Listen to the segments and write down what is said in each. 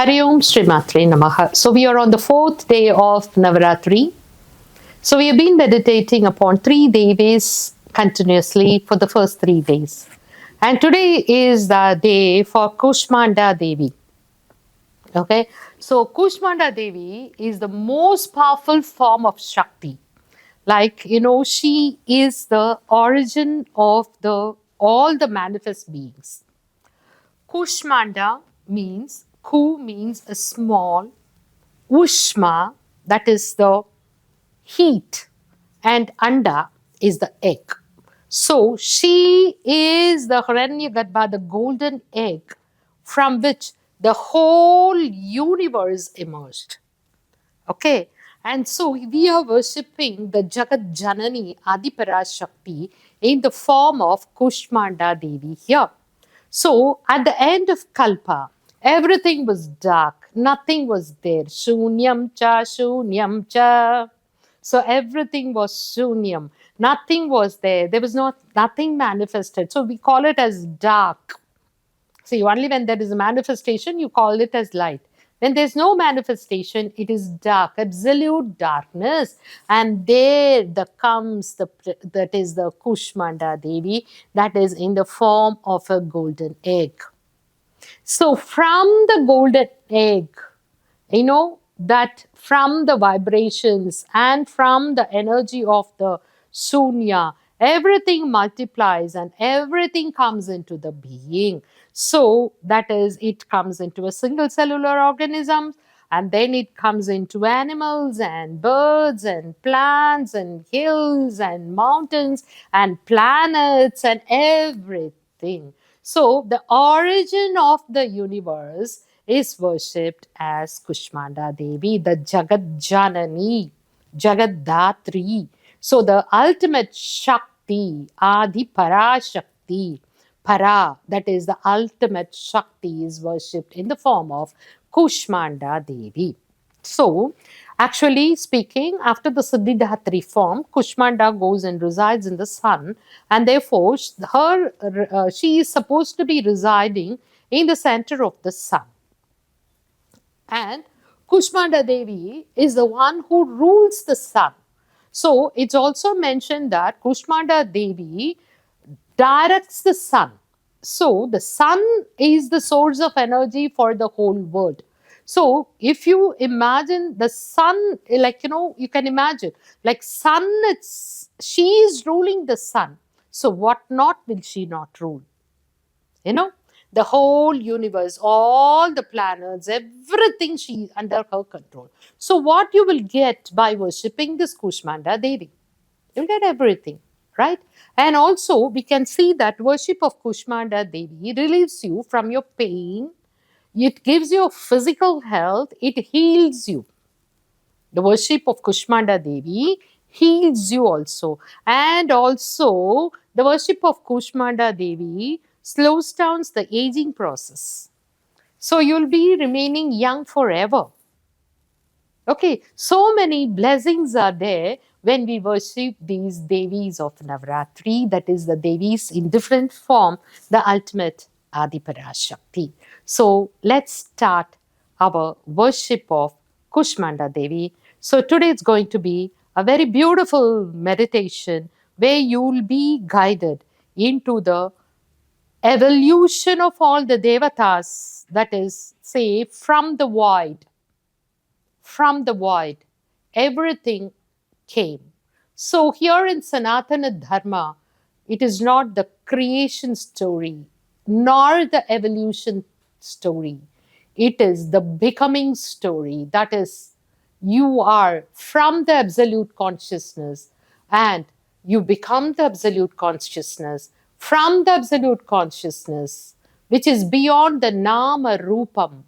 Hari Om Sri Matre Namaha. So we are on the fourth day of Navaratri. So we have been meditating upon three Devis continuously for the first 3 days. And today is the day for Kushmanda Devi. Okay, so Kushmanda Devi is the most powerful form of Shakti. She is the origin of the all the manifest beings. Kushmanda means, Ku means a small, Ushma, that is the heat, and Anda is the egg. So she is the Hiranyagarbha, the golden egg from which the whole universe emerged. Okay, and so we are worshipping the Jagat Janani Adipara Shakti in the form of Kushmanda Devi here. So at the end of Kalpa, everything was dark, nothing was there. Shunyam cha, shunyam cha. So everything was shunyam, nothing was there. There was nothing manifested. So we call it as dark. See, only when there is a manifestation, you call it as light. When there's no manifestation, it is dark, absolute darkness. And there comes that is the Kushmanda Devi, that is in the form of a golden egg. So from the golden egg, that from the vibrations and from the energy of the Sunya, everything multiplies and everything comes into the being. So that is, it comes into a single cellular organism, and then it comes into animals and birds and plants and hills and mountains and planets and everything. So the origin of the universe is worshipped as Kushmanda Devi, the Jagat Janani, Jagat Dhatri. So the ultimate Shakti, Adi Para Shakti, Para, that is the ultimate Shakti, is worshipped in the form of Kushmanda Devi. So, actually speaking, after the Siddhidatri form, Kushmanda goes and resides in the sun, and therefore she is supposed to be residing in the center of the sun. And Kushmanda Devi is the one who rules the sun. So, it's also mentioned that Kushmanda Devi directs the sun. So, the sun is the source of energy for the whole world. So, if you imagine the sun, you can imagine, like sun, she is ruling the sun. So, what not will she not rule? The whole universe, all the planets, everything she is under her control. So, what you will get by worshipping this Kushmanda Devi? You'll get everything, right? And also, we can see that worship of Kushmanda Devi relieves you from your pain. It gives you physical health. It heals you. The worship of Kushmanda Devi heals you also. And also, the worship of Kushmanda Devi slows down the aging process. So you'll be remaining young forever. Okay, so many blessings are there when we worship these Devis of Navaratri, that is the Devis in different form, the ultimate Adipara Shakti. So let's start our worship of Kushmanda Devi. So today it's going to be a very beautiful meditation where you'll be guided into the evolution of all the Devatas, that is, say, from the void, everything came. So, here in Sanatana Dharma, it is not the creation story nor the evolution story. It is the becoming story. That is, you are from the absolute consciousness and you become the absolute consciousness. From the absolute consciousness, which is beyond the Nama Rupam,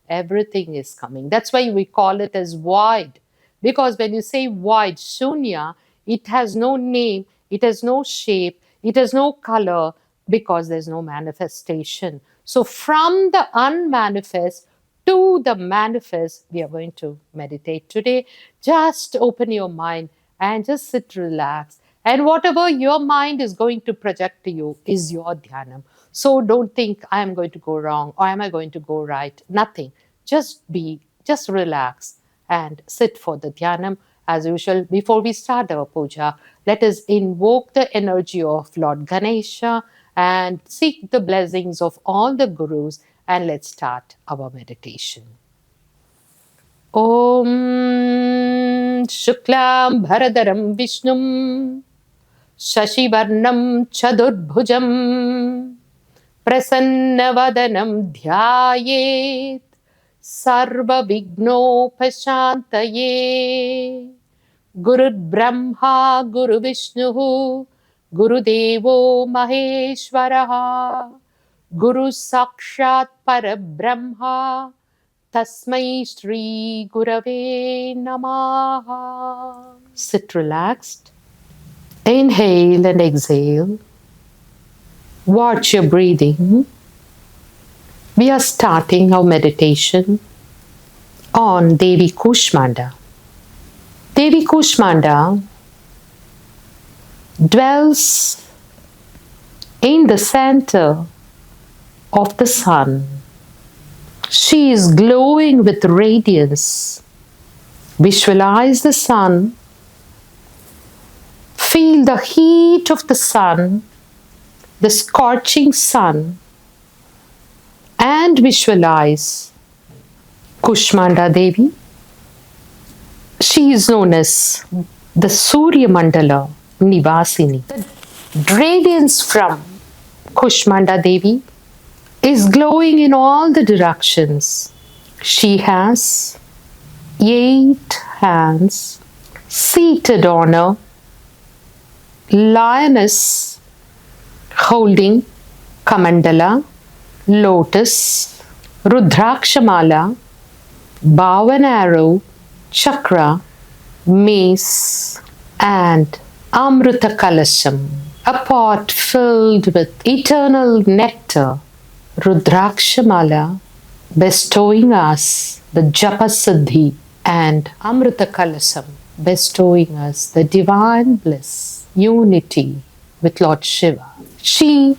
everything is coming. That's why we call it as void. Because when you say void, shunya, it has no name, it has no shape, it has no color, because there's no manifestation. So from the unmanifest to the manifest, we are going to meditate today. Just open your mind and just sit relaxed. And whatever your mind is going to project to you is your dhyanam. So don't think, I am going to go wrong or am I going to go right? Nothing. just relax and sit for the dhyanam. As usual, before we start our puja, let us invoke the energy of Lord Ganesha and seek the blessings of all the gurus, and let's start our meditation. Om Shuklam Bharadaram Vishnum Shashivarnam Chadurbhujam Prasannavadanam Dhyayet Sarva Vignopashantaye Guru Brahma Guru Vishnu Guru Devo Maheshwaraha Guru Sakshat Parabrahma Tasmai Shri Gurave Namaha. Sit relaxed. Inhale and exhale. Watch your breathing. We are starting our meditation on Devi Kushmanda. Devi Kushmanda dwells in the center of the sun. She is glowing with radiance. Visualize the sun. Feel the heat of the sun, the scorching sun, and visualize Kushmanda Devi. She is known as the Surya Mandala Nivasini. The radiance from Kushmanda Devi is glowing in all the directions. She has 8 hands seated on a lioness holding Kamandala, lotus, Rudrakshamala, bow and arrow, chakra, mace, and Amrita Kalasham, a pot filled with eternal nectar. Rudrakshamala bestowing us the Japa Siddhi, and Amrita Kalasam bestowing us the divine bliss, unity with Lord Shiva. She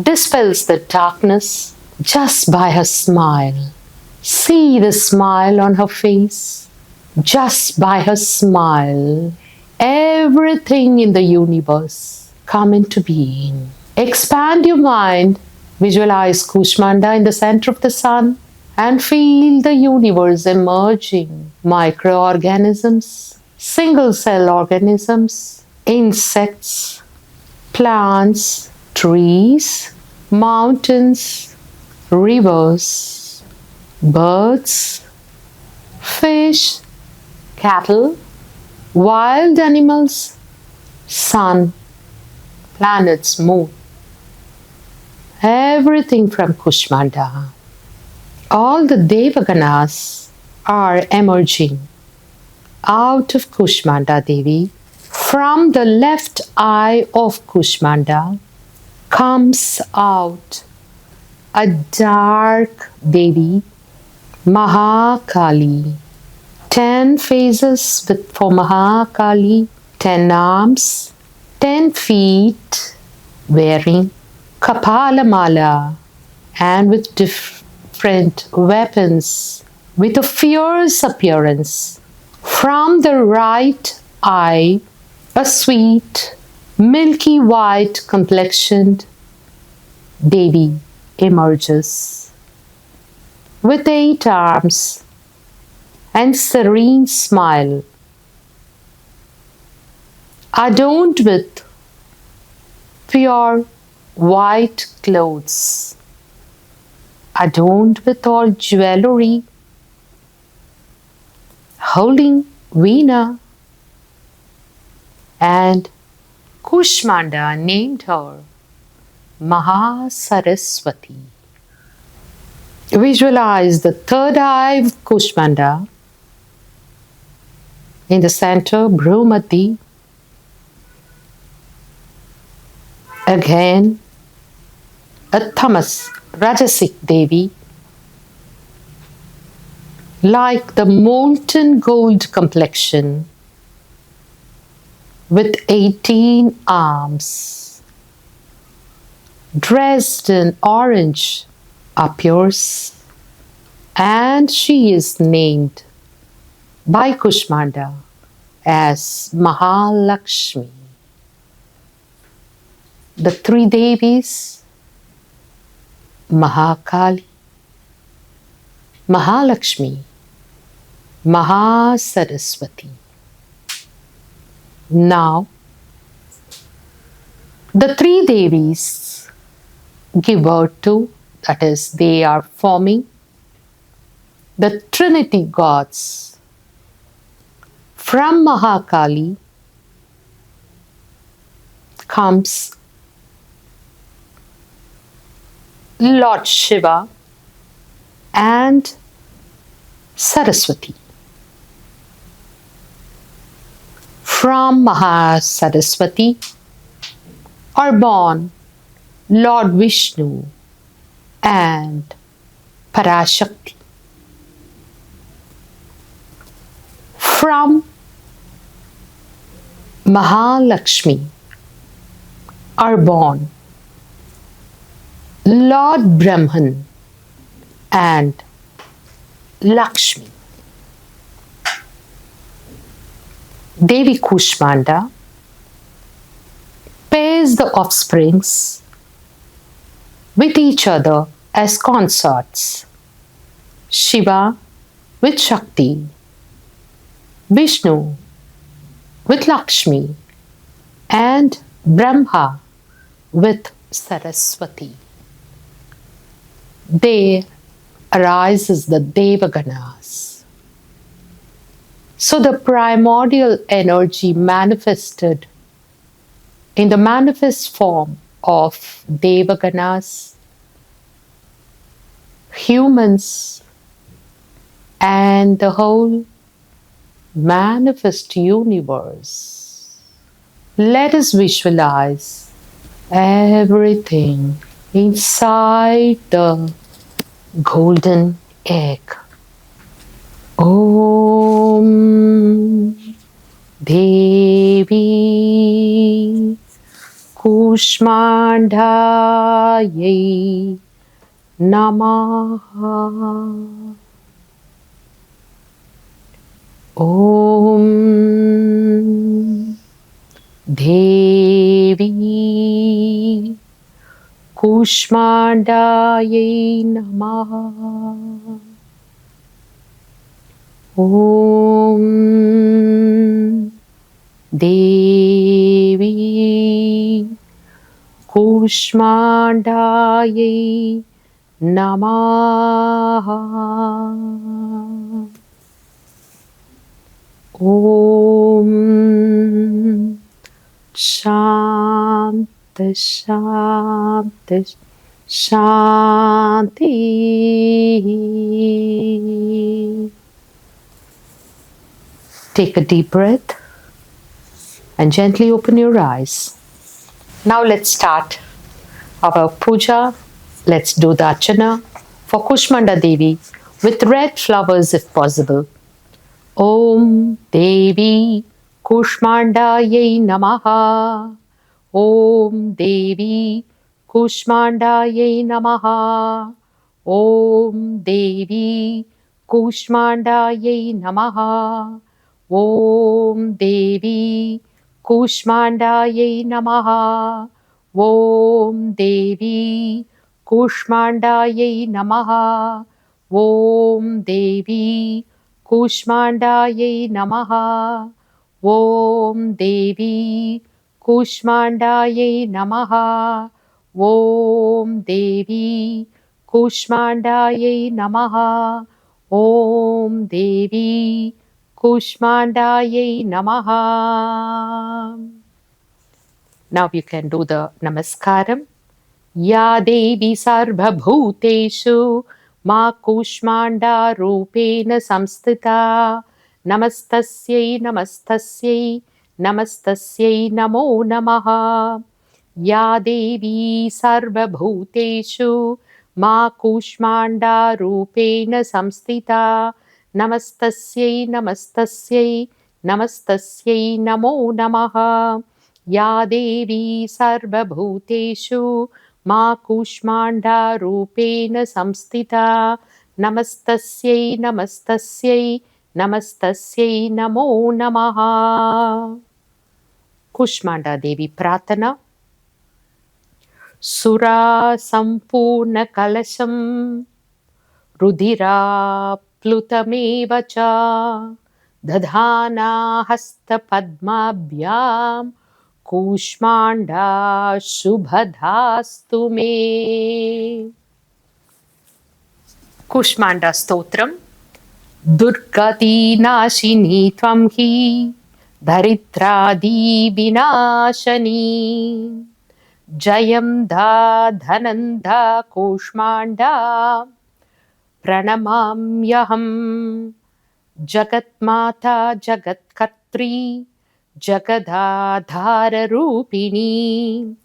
dispels the darkness just by her smile. See the smile on her face. Just by her smile, everything in the universe come into being. Expand your mind. Visualize Kushmanda in the center of the sun and feel the universe emerging. Microorganisms, single cell organisms, insects, plants, trees, mountains, rivers, birds, fish, cattle, wild animals, sun, planets, moon. Everything from Kushmanda. All the Devaganas are emerging out of Kushmanda Devi. From the left eye of Kushmanda comes out a dark Devi, Mahakali. 10 faces for Mahakali, 10 arms, 10 feet, wearing Kapala Mala and with different weapons, with a fierce appearance. From the right eye, a sweet, milky white complexioned Devi emerges with 8 arms and serene smile, adorned with pure white clothes, adorned with all jewelry, holding Veena, and Kushmanda named her Mahasaraswati. Visualize the third eye of Kushmanda in the center, Bhrumati. Again, a Tamas, Rajasic Devi, like the molten gold complexion with 18 arms, dressed in orange, appears and she is named by Kushmanda as Mahalakshmi. The three Devis, Mahakali, Mahalakshmi, Mahasaraswati. Now, the three Devis give birth to, that is, they are forming the Trinity gods. From Mahakali comes Lord Shiva and Saraswati. From Mahasaraswati are born Lord Vishnu and Parashakti. From Mahalakshmi are born Lord Brahman and Lakshmi. Devi Kushmanda pairs the offsprings with each other as consorts. Shiva with Shakti, Vishnu with Lakshmi, and Brahma with Saraswati. There arises the Devaganas. So the primordial energy manifested in the manifest form of Devaganas, humans, and the whole manifest universe. Let us visualize everything inside the golden egg. Om Devi Kushmandayai Namaha. Om Devi Kushmandayai Namaha. Om Devi Kushmandayai Namaha. Om Shanti Shanti Shanti. Take a deep breath and gently open your eyes. Now let's start our puja. Let's do the archana for Kushmanda Devi with red flowers if possible. Om Devi Kushmandayai Namaha. Om Devi Kushmandayai Namaha. Om Devi Kushmandayai Namaha. Om Devi Kushmandayai Namaha. Om Devi Kushmandayai Namaha. Om Devi Kushmandayai Namaha. Om Devi Kushmandayai Namaha. Om Devi Kushmandayai Namaha. Om Devi Kushmandayai Namaha. Now you can do the Namaskaram. Ya Devi Sarvabhuteshu Ma Kushmanda Rupena Samstita. Namastasyai Namastasyai Namastasyai Namo Namaha. Ya Devi Sarvabhuteshu Ma Kushmanda Rupena Samstita. Namastasyai Namastasyai Namastasyai Namo Namaha. Ya Devi Sarvabhuteshu Ma Kushmanda Rupena Samstita. नमस्तस्यै नमस्तस्यै नमस्तस्यै नमो नमः. Kushmanda Devi Pratana. Sura Sampurna Kalasham Rudira Plutameva cha Dadhana Hasta Padmabhyam Kushmanda Shubhadhastu me. Kushmanda Stotram. Durgati Nashini Tvam hi Dharitradi Vinashani Jayam dha dhananda Kushmanda Pranamamyaham Jagatmata Jagatkatri Jagadadhara Rupini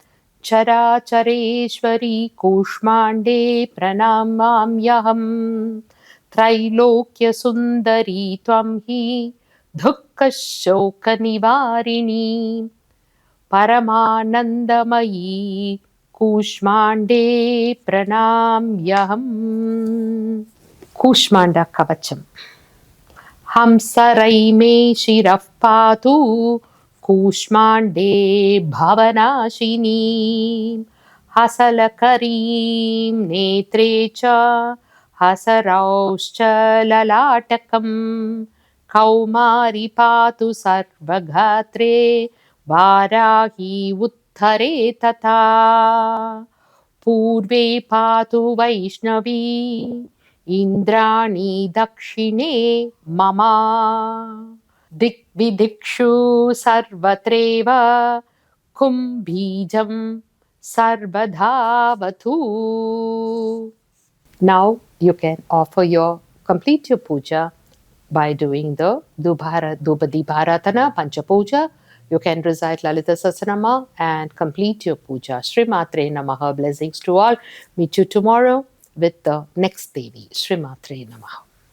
Charachareshwari Kushmande Pranamamyaham Trailokya Sundari Tvam hi Dukka Shoka Nivarini Paramanandamayi Kushmande Pranamyaham. Kushmanda Kavacham. Hamsarai me shiraf patu Kushmande Bhavanashini Hasalakarim Netrecha Hasarauscha Lalatakam Kaumari Patu Sarvagatre Varahi Uttare Tata Purve Patu Vaishnavi Indrani Dakshine Mama Dikvidikshu Sarvatreva Kumbhijam Sarvadhavatu. Now you can offer complete your puja by doing the Dubadi Bharatana Pancha Puja. You can recite Lalita Sahasranama and complete your puja. Shri Matre Namaha. Blessings to all. Meet you tomorrow with the next Devi. Shri Matre Namaha.